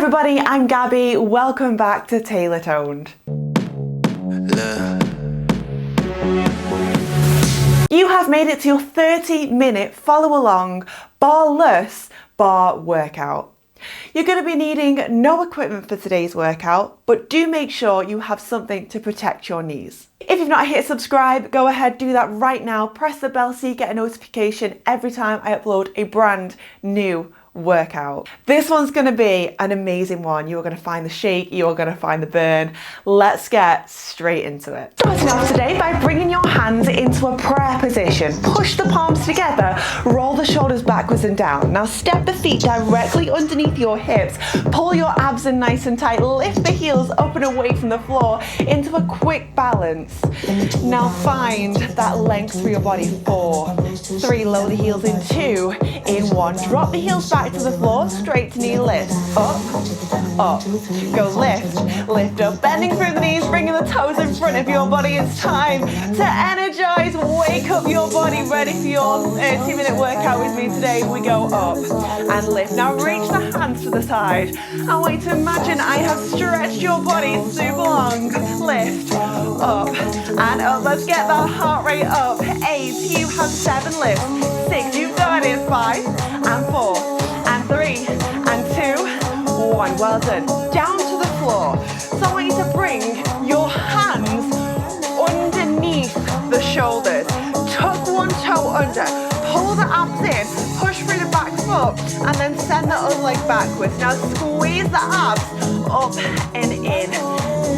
everybody, I'm Gabby. Welcome back to TaylorToned. You have made it to your 30-minute follow along barless bar workout. You're going to be needing no equipment for today's workout, but do make sure you have something to protect your knees. If you've not hit subscribe, go ahead, do that right now. Press the bell so you get a notification every time I upload a brand new workout. This one's going to be an amazing one. You are going to find the shake, you are going to find the burn. Let's get straight into it. Starting off today by bringing your hands into a prayer position. Push the palms together, roll the shoulders backwards and down. Now step the feet directly underneath your hips, pull your abs in nice and tight, lift the heels up and away from the floor into a quick balance. Now find that length through your body. 4, 3, lower the heels in 2, in 1, drop the heels back to the floor, straight to knee lift, up, up, go lift up, bending through the knees, bringing the toes in front of your body. It's time to energize, wake up your body, ready for your 30-minute workout with me today. We go up and lift. Now reach the hands to the side. I want you to imagine I have stretched your body super long. Lift, up and up. Let's get that heart rate up. 8, you have 7 lifts. 6, you've got it. 5 and 4. And 3 and 2, 1. Well done. Down to the floor. So I want you to bring your hands underneath the shoulders. Tuck one toe under. Pull the abs in. Push through the back foot. And then send the other leg backwards. Now squeeze the abs up and in.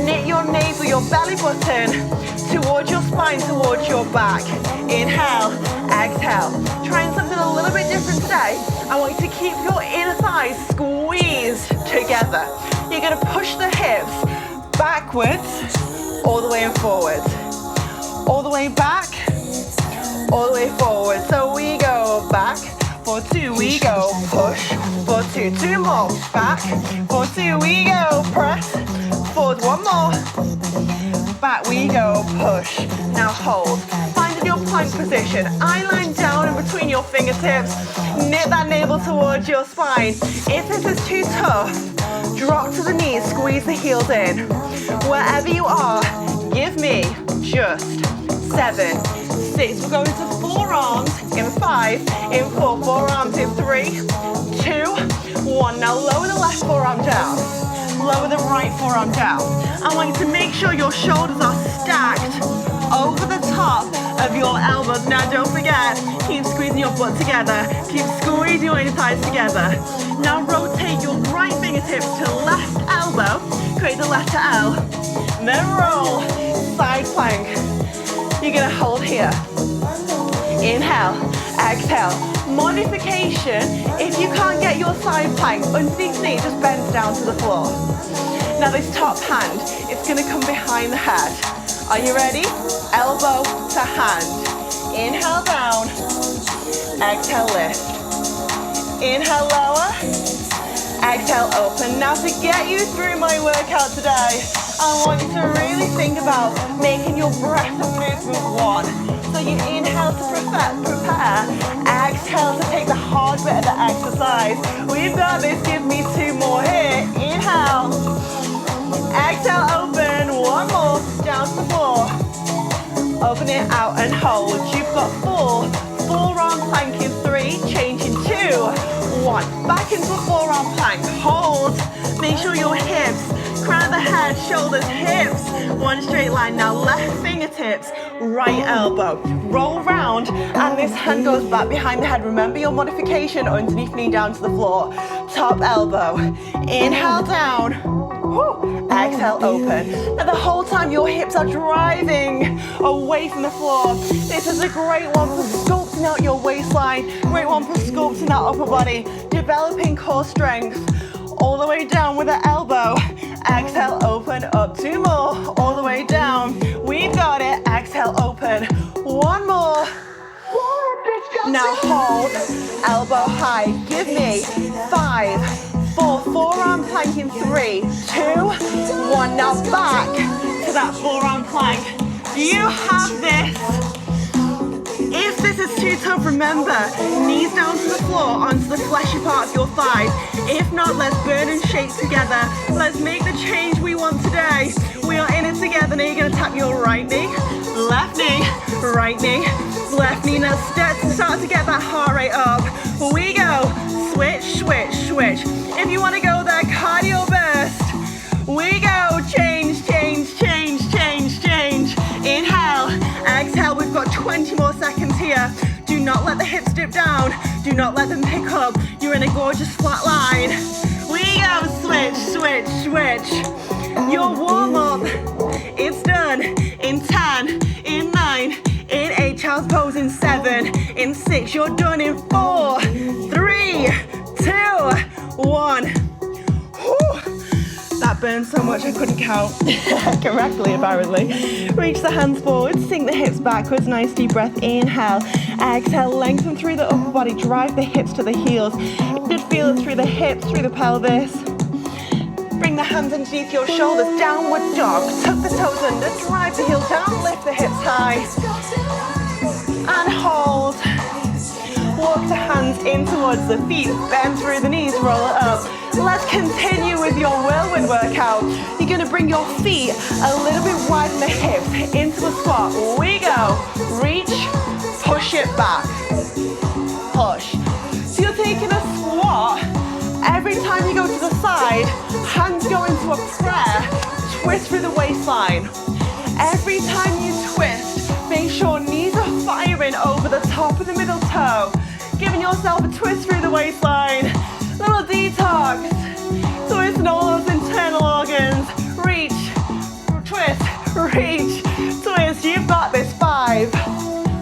Knit your navel, your belly button towards your spine, towards your back. Inhale, exhale. Trying something a little bit different today. I want you to keep your inner thighs squeezed together. You're going to push the hips backwards, all the way and forwards. All the way back, all the way forward. So we go back. For 2, we go push. For 2, 2 more. Back. For 2, we go press. Forward, 1 more. Back we go, push. Now hold. Find your plank position. Eye line down in between your fingertips. Knit that navel towards your spine. If this is too tough, drop to the knees, squeeze the heels in. Wherever you are, give me just 7, 6. We're going to forearms in 5, in 4, forearms in 3, 2, 1. Now lower the left forearm down. Lower the right forearm down. I want you to make sure your shoulders are stacked over the top of your elbows. Now don't forget, keep squeezing your butt together. Keep squeezing your inner thighs together. Now rotate your right fingertips to left elbow. Create the letter L. Then roll. Side plank. You're going to hold here. Inhale, exhale. Modification, if you can't get your side plank underneath knee, just bend down to the floor. Now this top hand, it's going to come behind the head. Are you ready? Elbow to hand. Inhale down, exhale lift. Inhale lower, exhale open. Now to get you through my workout today, I want you to really think about making your breath and movement one. So you inhale to prepare, exhale to take the hard bit of the exercise. We've got this, give me 2 more here. Inhale, exhale, open, 1 more, down to the floor. Open it out and hold. You've got 4, forearm plank in 3, change in 2, 1. Back into a forearm plank, hold. Make sure your hips, crown of the head, shoulders, hips, 1 straight line. Now left fingertips, right elbow. Roll round and this hand goes back behind the head. Remember your modification, underneath knee down to the floor. Top elbow. Inhale down. Woo. Exhale open. Now the whole time your hips are driving away from the floor. This is a great one for sculpting out your waistline. Great one for sculpting out upper body. Developing core strength. All the way down with the elbow. Exhale, open, up 2 more. All the way down. We've got it. Exhale, open. 1 more. Now hold. Elbow high. Give me 5, 4. Forearm plank in 3, 2, 1. Now back to that forearm plank. You have this If this is too tough, remember, knees down to the floor, onto the fleshy parts of your thighs. If not, let's burn and shake together. Let's make the change we want today. We are in it together. Now you're going to tap your right knee, left knee, right knee, left knee. Now start to get that heart rate up. We go. Switch, switch, switch. If you want to go there, cardio burst. We go. Change, change, change, change, change. Inhale, exhale. We've got 20 more seconds here. Do not let the hips dip down. Do not let them pick up. You're in a gorgeous flat line. We go. Switch, switch, switch. Your warm up, it's done in 10, in 9, in 8, child's pose in 7, in 6, you're done in 4, 3, 2, 1. Whew. That burned so much I couldn't count correctly, apparently. Reach the hands forward, sink the hips backwards, nice deep breath, inhale, exhale, lengthen through the upper body, drive the hips to the heels. You should feel it through the hips, through the pelvis. Bring the hands underneath your shoulders, downward dog, tuck the toes under, drive the heels down, lift the hips high, and hold. Walk the hands in towards the feet, bend through the knees, roll it up. Let's continue with your whirlwind workout. You're gonna bring your feet a little bit wide in the hips, into a squat. We go, reach, push it back, push. So you're taking a squat. Every time you go to the side, hands go into a prayer, twist through the waistline. Every time you twist, make sure knees are firing over the top of the middle toe. Giving yourself a twist through the waistline. Little detox. Twisting all those internal organs. Reach, twist, reach, twist. You've got this. 5.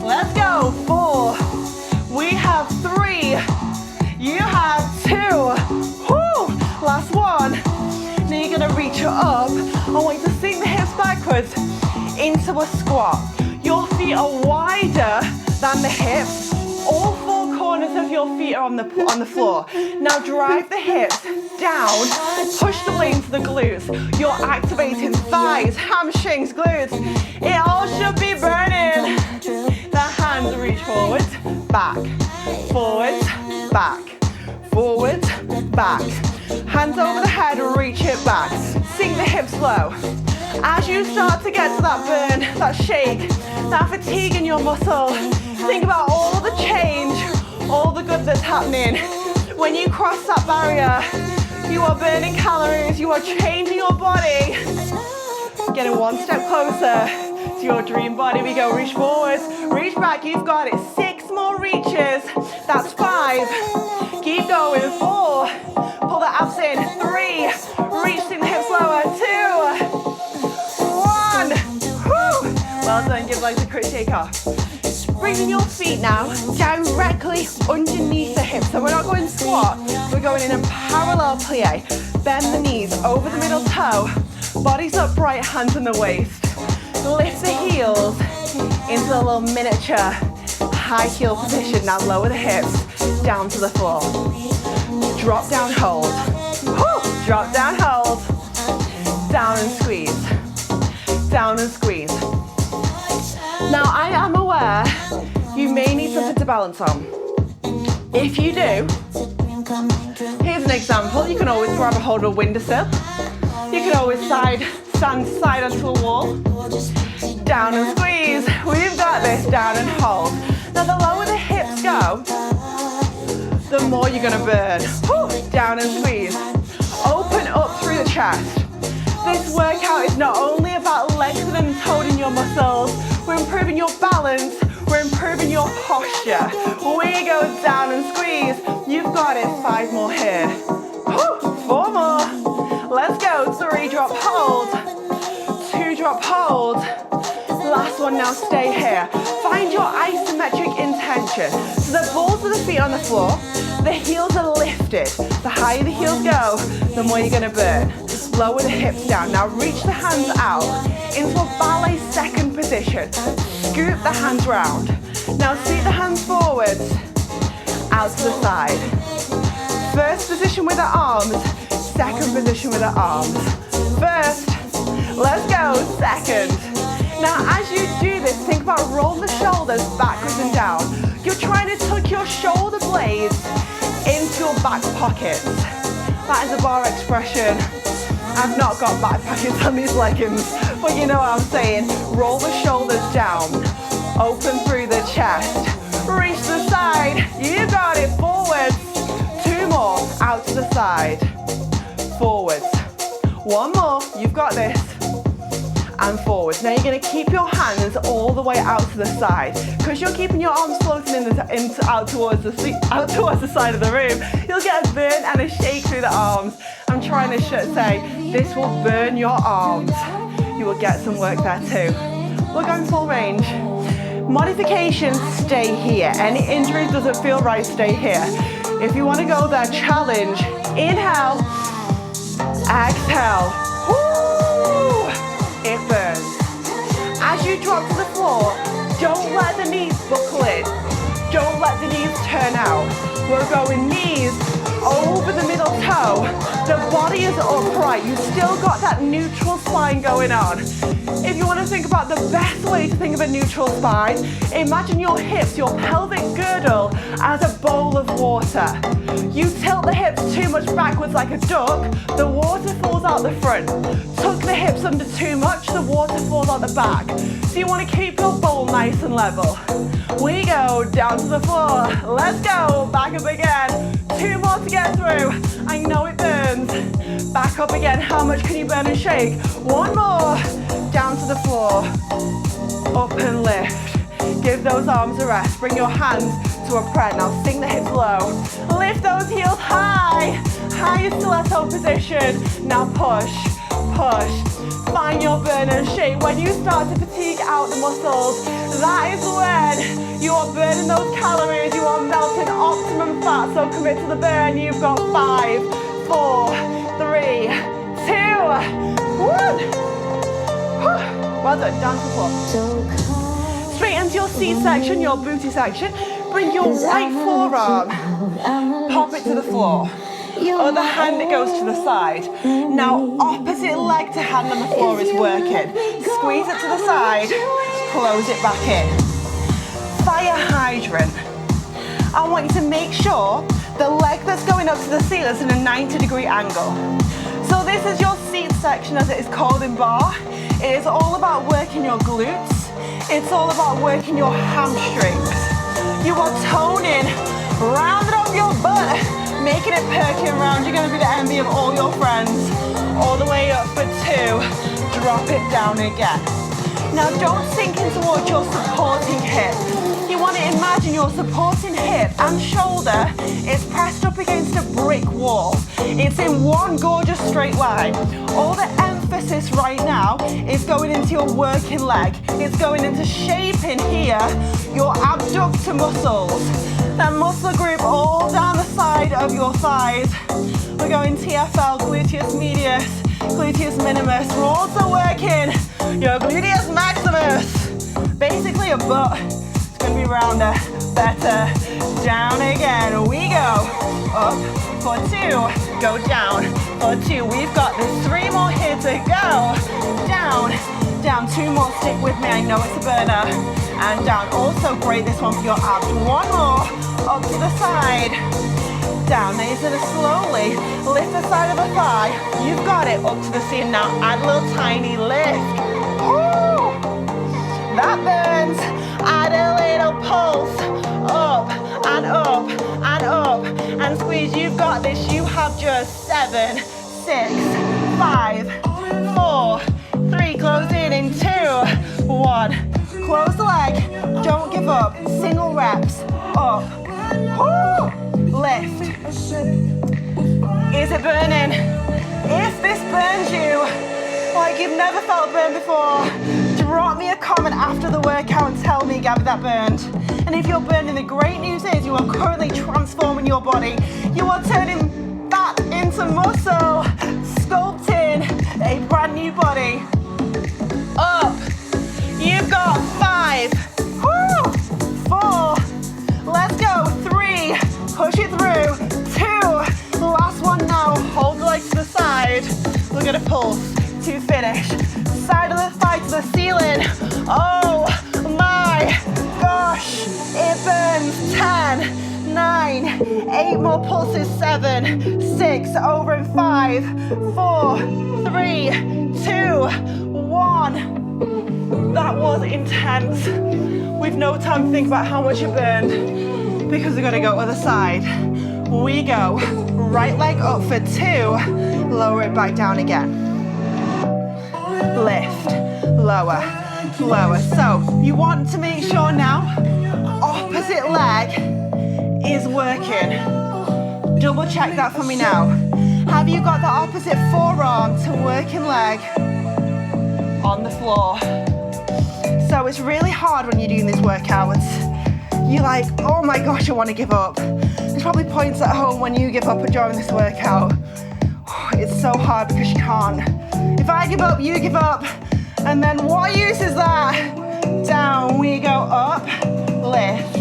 Let's go. 4. We have 3. You have 2. Woo! Last one. Now you're gonna reach it up. I want you to sink the hips backwards into a squat. Your feet are wider than the hips. All 4 corners of your feet are on the floor. Now drive the hips down, push the way into the glutes. You're activating thighs, hamstrings, glutes. It all should be burning. The hands reach forward, back, forward, back. Forward, back. Hands over the head, reach it back. Sink the hips low. As you start to get to that burn, that shake, that fatigue in your muscle, think about all the change, all the good that's happening. When you cross that barrier, you are burning calories, you are changing your body. Getting one step closer to your dream body. We go, reach forward, reach back, you've got it. 6 more reaches, that's 5. Keep going, 4, pull the abs in, 3, reaching the hips lower, 2, 1, whoo. Well done, give legs a quick shake off. Bringing your feet now directly underneath the hips. So we're not going squat, we're going in a parallel plie. Bend the knees over the middle toe, body's upright, hands in the waist. Lift the heels into a little miniature high heel position. Now lower the hips down to the floor. Drop down, hold. Woo! Drop down, hold. Down and squeeze. Down and squeeze. Now I am aware you may need something to balance on. If you do, here's an example. You can always grab a hold of a windowsill. You can always stand side onto a wall. Down and squeeze. We've got this. Down and hold. Now the lower the hips go, the more you're gonna burn. Woo. Down and squeeze. Open up through the chest. This workout is not only about lengthening and toning your muscles, we're improving your balance, we're improving your posture. We go down and squeeze. You've got it. 5 more here. Woo. 4 more. Let's go. 3, drop, hold. 2, drop, hold. Last one, now stay here. Find your isometric intention. So the balls of the feet on the floor, the heels are lifted. The higher the heels go, the more you're gonna burn. Lower the hips down. Now reach the hands out into a ballet second position. Scoop the hands round. Now sweep the hands forwards, out to the side. First position with the arms, second position with the arms. First, let's go, second. Now, as you do this, think about rolling the shoulders backwards and down. You're trying to tuck your shoulder blades into your back pockets. That is a bar expression. I've not got back pockets on these leggings, but you know what I'm saying. Roll the shoulders down, open through the chest, reach to the side. You got it, forwards. 2 more, out to the side, forwards. 1 more, you've got this. And forwards. Now you're going to keep your hands all the way out to the side. Because you're keeping your arms floating out towards the side of the room, you'll get a burn and a shake through the arms. I'm trying to say, this will burn your arms. You will get some work there too. We're going full range. Modifications, stay here. Any injuries doesn't feel right, stay here. If you want to go there, challenge. Inhale, exhale. Woo! It burns. As you drop to the floor, don't let the knees buckle in. Don't let the knees turn out. We're going knees over the middle toe. The body is upright. You've still got that neutral spine going on. If you want to think about the best way to think of a neutral spine, imagine your hips, your pelvic girdle as a bowl of water. You tilt the hips too much backwards like a duck, the water falls out the front. Tuck the hips under too much, the water falls out the back. So you want to keep your bowl nice and level. We go down to the floor. Let's go, back up again. 2 more to get through. I know it burns. Back up again. How much can you burn and shake? 1 more. Down to the floor. Up and lift. Give those arms a rest. Bring your hands to a prayer. Now sink the hips low. Lift those heels high. High stiletto position. Now push, push. Find your burn and shake. When you start to fatigue out the muscles, that is when you are burning those calories. You are melting optimum fat. So commit to the burn. You've got 5, 4, 3, 2, 1. Well done. Down to the floor. Straight into your seat section, your booty section. Bring your right forearm, pop it to the floor. Other hand it goes to the side. Now opposite leg to hand on the floor is working. Squeeze it to the side, close it back in. Fire hydrant. I want you to make sure the leg that's going up to the ceiling is in a 90-degree angle. So this is your seat section as it is called in bar. It is all about working your glutes. It's all about working your hamstrings. You are toning, rounding up your butt, making it perky and round. You're going to be the envy of all your friends. All the way up for 2. Drop it down again. Now don't sink in towards your supporting hip. You want to imagine your supporting hip and shoulder is pressed up against a brick wall. It's in one gorgeous straight line. All the emphasis right now is going into your working leg. It's going into shaping here your abductor muscles. That muscle group all down the side of your thighs. We're going TFL, gluteus medius, gluteus minimus. We're also working your gluteus maximus. Basically a butt. It's going to be rounder, better. Down again. We go up for 2. Go down for 2. We've got this. 3 more here to go. Down, down. 2 more. Stick with me. I know it's a burner. And down. Also great, this one for your abs. 1 more. Up to the side. Down. Now you're going to slowly lift the side of the thigh. You've got it. Up to the ceiling. Now add a little tiny lift. Woo! That burns. Add a little pulse. Up and up and up. And squeeze. You've got this. You have just 7, 6, 5, 4, 3. Close in 2, 1. Close the leg. Don't give up. Single reps. Up. Woo! Lift. Is it burning? If this burns you like you've never felt burned before, drop me a comment after the workout and tell me, Gabby, that burned. And if you're burning, the great news is you are currently transforming your body. You are turning fat into muscle, sculpting a brand new body. Up. You've got 5, 4, let's go, 3, push it through, 2, last one now, hold the leg to the side, we're going to pulse to finish, side of the thigh to the ceiling. Oh my gosh, it burns. 10, 9, 8 more pulses. 7, 6, over in 5, 4, 3, 2, 1. That was intense. We've no time to think about how much it burned because we've got to go to the side. We go right leg up for 2, lower it back down again. Lift, lower, lower. So you want to make sure now opposite leg is working. Double check that for me now. Have you got the opposite forearm to working leg on the floor? So it's really hard when you're doing these workouts. You're like, oh my gosh, I want to give up. There's probably points at home when you give up during this workout. It's so hard because you can't. If I give up, you give up. And then what use is that? Down, we go up, lift.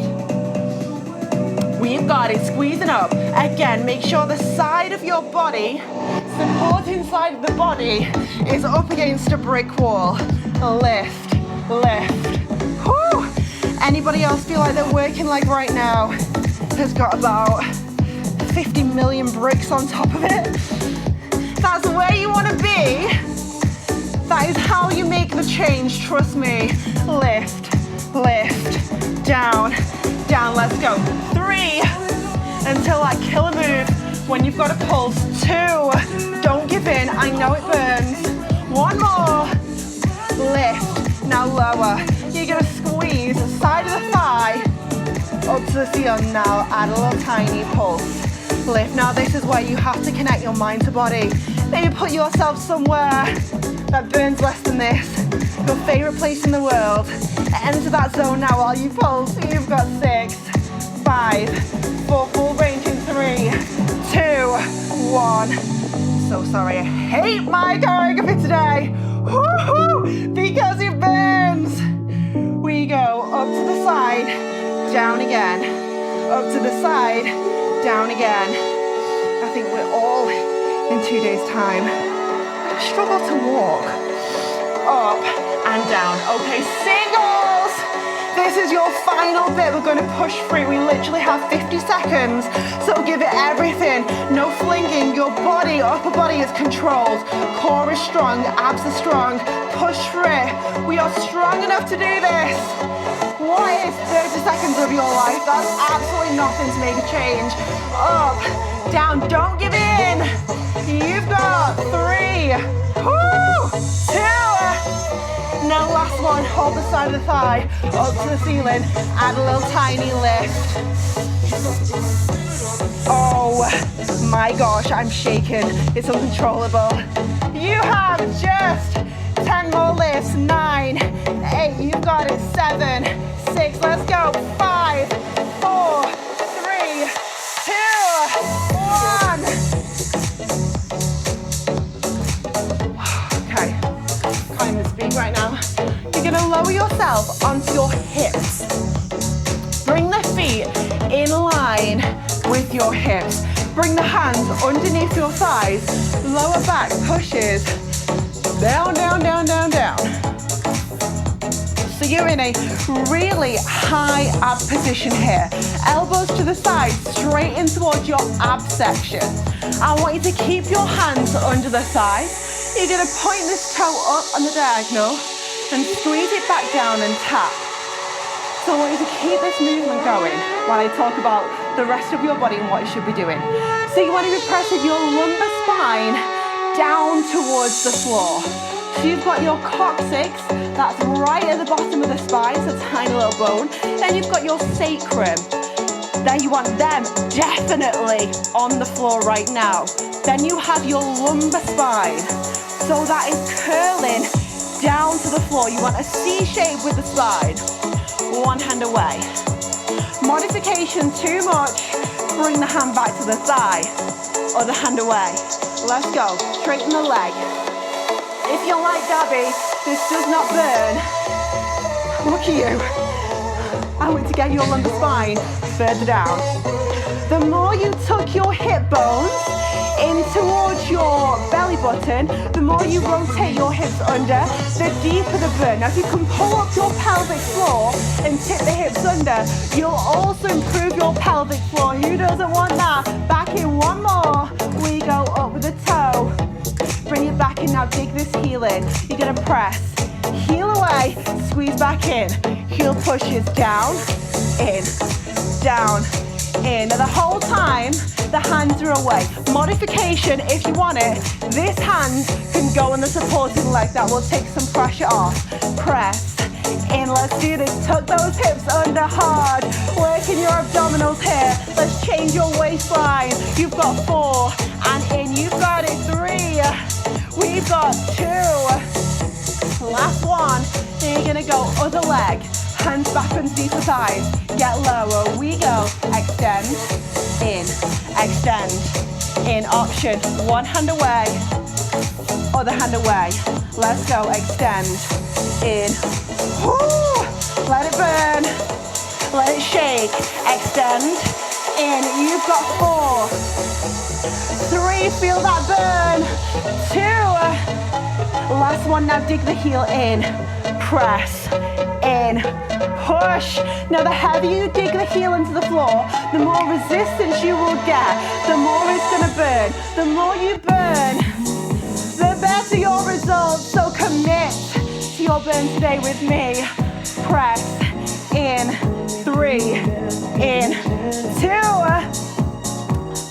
We've got it, squeezing up. Again, make sure the side of your body, supporting side of the body, is up against a brick wall. Lift, lift. Whew. Anybody else feel like their working leg right now has got about 50 million bricks on top of it? That's where you want to be. That is how you make the change, trust me. Lift, lift, down, down, let's go. 3, until that killer move. When you've got a pulse. 2, don't give in, I know it burns. 1 more, lift, now lower. You're gonna squeeze the side of the thigh up to the ceiling. Now add a little tiny pulse. Lift. Now this is where you have to connect your mind to body. Maybe put yourself somewhere that burns less than this. Your favorite place in the world. Enter that zone now while you pulse. You've got 6, 5, 4, full range in 3, 2, 1. So sorry, I hate my choreography today. Woo-hoo, because it burns. We go up to the side, down again. Up to the side, down again. I think we're all in 2 days' time. I struggle to walk. Up and down. Okay, singles. This is your final bit. We're going to push through. We literally have 50 seconds. So give it everything. No flinging. Your body, upper body is controlled. Core is strong. Abs are strong. Push through it. We are strong enough to do this. What is 30 seconds of your life? That's absolutely nothing to make a change. Up, down, don't give in. You've got 3, 2. Now last one, hold the side of the thigh, up to the ceiling, add a little tiny lift. Oh my gosh, I'm shaking, it's uncontrollable. You have just 10 more lifts. 9, 8, you've got it. 7, 6, let's go. 5, 4, 3, 2, 1. Okay, can't even speak right now. You're gonna lower yourself onto your hips. Bring the feet in line with your hips. Bring the hands underneath your thighs. Lower back pushes down, down, down, down, down. So you're in a really high ab position here. Elbows to the side, straight in towards your ab section. I want you to keep your hands under the thighs. You're gonna point this toe up on the diagonal and squeeze it back down and tap. So I want you to keep this movement going while I talk about the rest of your body and what you should be doing. So you want to be pressing your lumbar spine down towards the floor. So you've got your coccyx, that's right at the bottom of the spine, it's a tiny little bone. Then you've got your sacrum. Then you want them definitely on the floor right now. Then you have your lumbar spine. So that is curling down to the floor. You want a C shape with the spine. One hand away. Modification too much. Bring the hand back to the thigh. Other hand away. Let's go. Straighten the leg. If you're like Gabby, this does not burn. Look at you. I want to get your lumbar spine further down. The more you tuck your hip bones in towards your belly button, the more you rotate your hips under, the deeper the burn. Now if you can pull up your pelvic floor and tip the hips under, you'll also improve your pelvic floor. Who doesn't want that? Back in, one more. We go up with the toe. Bring it back in now, dig this heel in. You're gonna press, heel away, squeeze back in. Heel pushes down, in, down, in. Now the whole time, the hands are away. Modification, if you want it, this hand can go on the supporting leg. That will take some pressure off. Press, in, let's do this. Tuck those hips under hard. Working your abdominals here. Let's change your waistline. You've got 4, and in, you've got it, 3. We've got 2. Last one. Then you're gonna go other leg. Hands back underneath the thighs. Get lower. We go. Extend. In. Extend. In. Option. One hand away. Other hand away. Let's go. Extend. In. Woo! Let it burn. Let it shake. Extend. In. You've got 4. 3. Feel that burn. 2. Last one. Now dig the heel in. Press. In. Push. Now the heavier you dig the heel into the floor, the more resistance you will get, the more it's gonna burn. The more you burn, the better your results. So commit to your burn today with me. Press. In. 3. In. 2.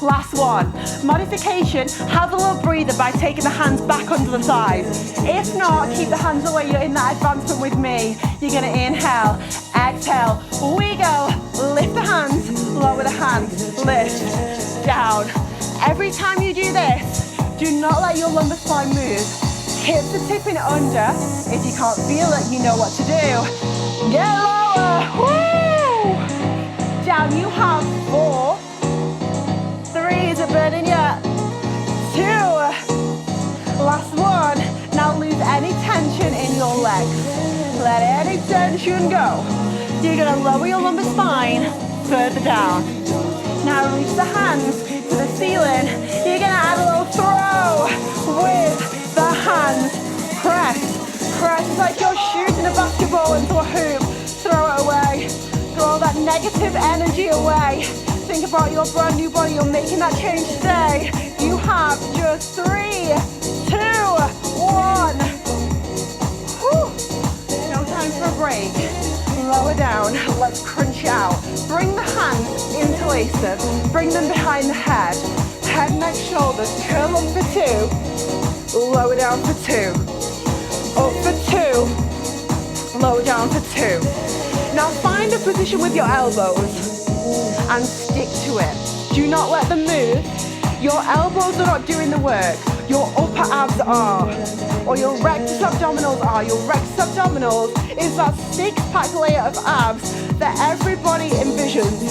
Last one. Modification, have a little breather by taking the hands back under the thighs. If not, keep the hands away. You're in that advancement with me. You're gonna inhale, exhale. We go. Lift the hands, lower the hands, lift, down. Every time you do this, do not let your lumbar spine move. Hips are tipping under. If you can't feel it, you know what to do. Get lower. Woo! Down. You have 4. 3, is it burning yet? 2. Last one. Now lose any tension in your legs. Let any tension go. You're gonna lower your lumbar spine further down. Now reach the hands to the ceiling. You're gonna add a little throw with the hands. Press. Press. It's like you're shooting a basketball into a hoop. Throw it away. Throw all that negative energy away. Think about your brand new body. You're making that change today. You have just 3, 2, 1. Whew. No time for a break. Lower down. Let's crunch out. Bring the hands, interlace them. Bring them behind the head. Head, neck, shoulders. Curl up for 2. Lower down for 2. Up for 2. Lower down for 2. Now find a position with your elbows and stick to it. Do not let them move. Your elbows are not doing the work. Your upper abs are, or your rectus abdominals are. Your rectus abdominals is that 6-pack layer of abs that everybody envisions.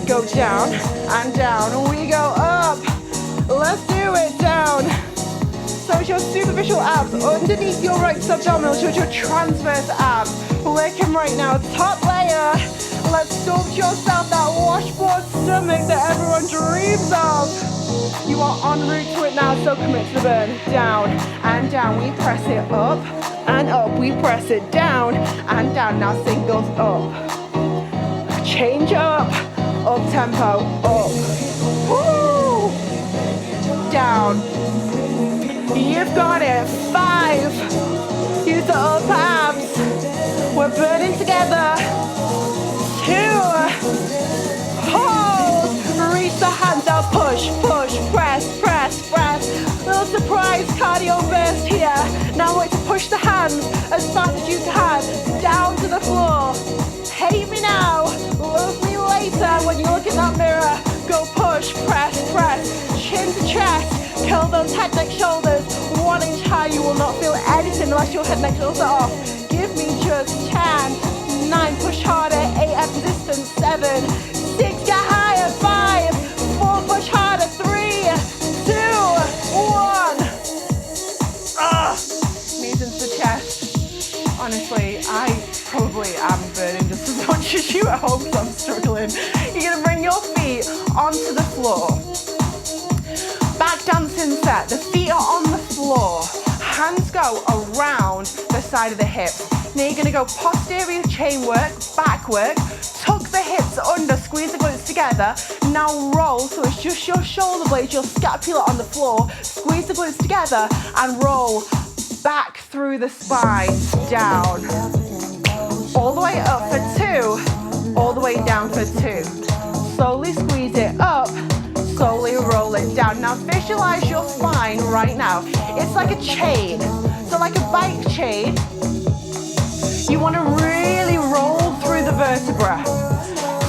Go down and down. We go up. Let's do it. Down. So it's your superficial abs underneath your rectus abdominals. Shows your transverse abs. Working right now. Top layer. Let's sculpt yourself that washboard stomach that everyone dreams of. You are en route to it now, so commit to the burn. Down and down. We press it up and up. We press it down and down. Now singles up. Change up. Up tempo. Up. Woo! Down. You've got it. 5. Use the upper abs. We're burning together. 2. Hold. Reach the hands out. Push, push, press, press, press. Little surprise cardio burst here. Now we're to push the hands as fast as you can down to the floor. Hate me now. Love me later when you look in that mirror. Go push, press, press. Chin to chest. Curl those head, neck, shoulders. 1 inch high. You will not feel anything unless your head, neck, shoulders are off. Give me just 10. 9, push harder. 8, add resistance. 7, 6, get higher. 5, 4, push harder. 3, 2, 1. Knees into the chest. Honestly, I probably am burning just as much just you at home because I'm struggling. You're gonna bring your feet onto the floor. Back dancing set, the feet are on the floor. Hands go around the side of the hips. Now you're gonna go posterior chain work, back work, tuck the hips under, squeeze the glutes together. Now roll, so it's just your shoulder blades, your scapula on the floor. Squeeze the glutes together and roll back through the spine, down. All the way up for 2, all the way down for 2. Slowly squeeze it up, slowly roll it down. Now visualize your spine right now. It's like a chain, so like a bike chain. You want to really roll through the vertebra.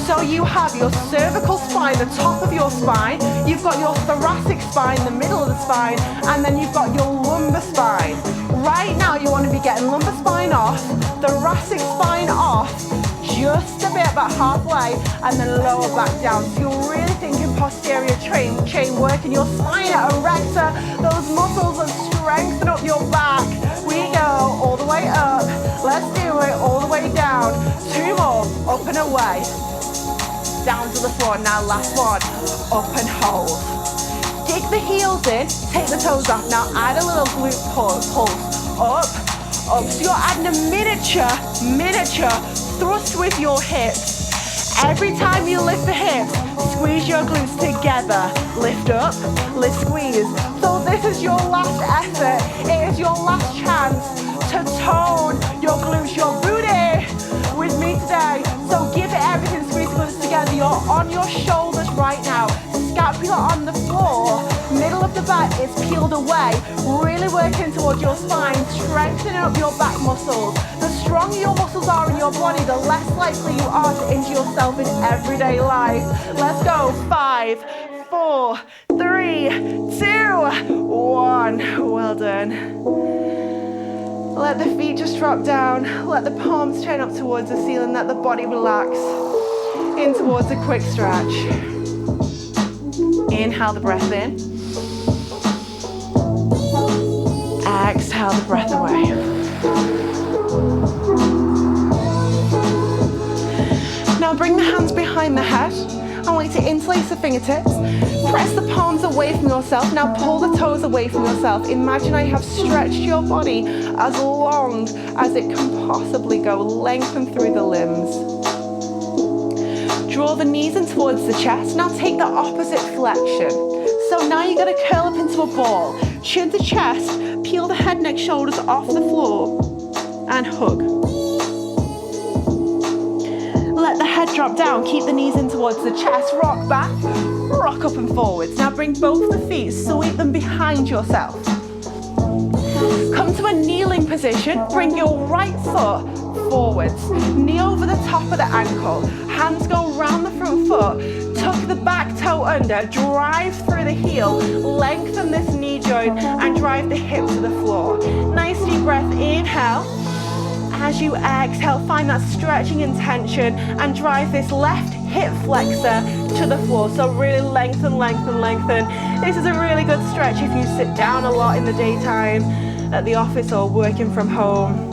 So you have your cervical spine, the top of your spine, you've got your thoracic spine, the middle of the spine, and then you've got your lumbar spine. Right now you want to be getting lumbar spine off, thoracic spine off, just a bit, about halfway, and then lower back down. So you're really thinking posterior chain working your spina erector, those muscles that strengthen up your back. We go all the way up. Let's do it all the way down. 2 more, up and away. Down to the floor. Now last one, up and hold. Dig the heels in, take the toes off. Now add a little glute pulse. Up. So you're adding a miniature thrust with your hips. Every time you lift the hips, squeeze your glutes together. Lift up, lift, squeeze. So this is your last effort. It is your last chance to tone your glutes, your booty with me today. So give it everything, squeeze the glutes together. You're on your shoulders right now. Scapula on the floor, middle of the back is peeled away. Really working towards your spine, strengthening up your back muscles. The stronger your muscles are in your body, the less likely you are to injure yourself in everyday life. Let's go. 5, 4, 3, 2, 1. Well done. Let the feet just drop down. Let the palms turn up towards the ceiling. Let the body relax in towards a quick stretch. Inhale the breath in. Exhale the breath away. Now bring the hands behind the head. I want you to interlace the fingertips. Press the palms away from yourself. Now pull the toes away from yourself. Imagine I have stretched your body as long as it can possibly go. Lengthen through the limbs. Draw the knees in towards the chest. Now take the opposite flexion. So now you're going to curl up into a ball. Chin to chest. Peel the head, neck, shoulders off the floor. And hug. Let the head drop down. Keep the knees in towards the chest. Rock back. Rock up and forwards. Now bring both the feet. Sweep them behind yourself. Come to a kneeling position. Bring your right foot forwards. Knee over the top of the ankle. Hands go round the front foot. Tuck the back toe under. Drive through the heel. Lengthen this knee joint and drive the hip to the floor. Nice deep breath. Inhale. As you exhale, find that stretching and tension and drive this left hip flexor to the floor. So really lengthen, lengthen, lengthen. This is a really good stretch if you sit down a lot in the daytime at the office or working from home.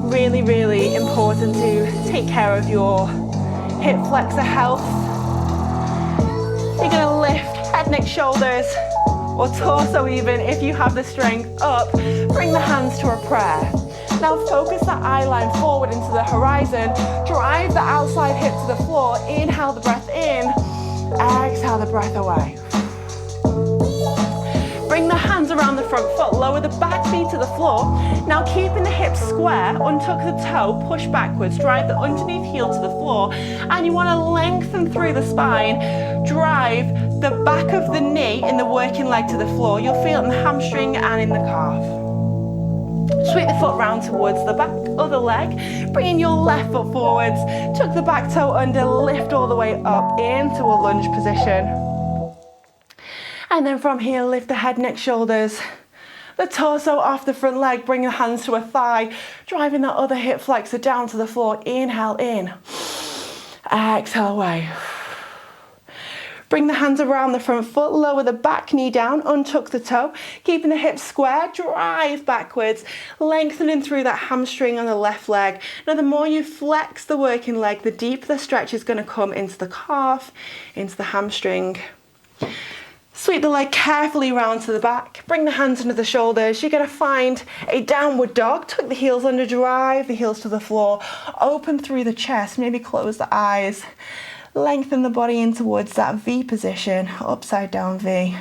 Really, really important to take care of your hip flexor health. You're gonna lift head, neck, shoulders, or torso even if you have the strength up. Bring the hands to a prayer. Now focus that eye line forward into the horizon. Drive the outside hip to the floor. Inhale the breath in. Exhale the breath away. Bring the hands around the front foot. Lower the back knee to the floor. Now keeping the hips square, untuck the toe, push backwards. Drive the underneath heel to the floor. And you want to lengthen through the spine. Drive the back of the knee in the working leg to the floor. You'll feel it in the hamstring and in the calf. Sweep the foot round towards the back other leg. Bringing your left foot forwards. Tuck the back toe under, lift all the way up into a lunge position. And then from here, lift the head, neck, shoulders. The torso off the front leg. Bring the hands to a thigh. Driving that other hip flexor down to the floor. Inhale in. Exhale away. Bring the hands around the front foot, lower the back knee down, untuck the toe, keeping the hips square, drive backwards, lengthening through that hamstring on the left leg. Now the more you flex the working leg, the deeper the stretch is going to come into the calf, into the hamstring. Sweep the leg carefully round to the back, bring the hands under the shoulders. You're going to find a downward dog, tuck the heels under, drive the heels to the floor, open through the chest, maybe close the eyes, lengthen the body in towards that V position, upside down V.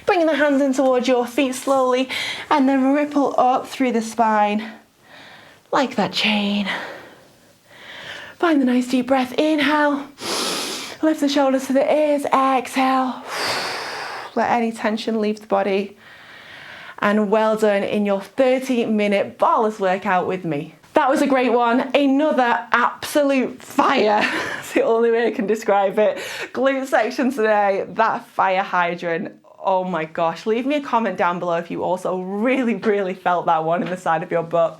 Bring the hands in towards your feet slowly and then ripple up through the spine like that chain. Find the nice deep breath, inhale. Lift the shoulders to the ears, exhale. Let any tension leave the body. And well done in your 30-minute barless workout with me. That was a great one. Another absolute fire. That's the only way I can describe it. Glute section today, that fire hydrant. Oh my gosh, leave me a comment down below if you also really felt that one in the side of your butt.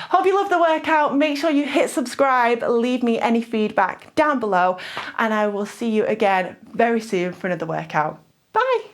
Hope you loved the workout. Make sure you hit subscribe, leave me any feedback down below, and I will see you again very soon for another workout. Bye.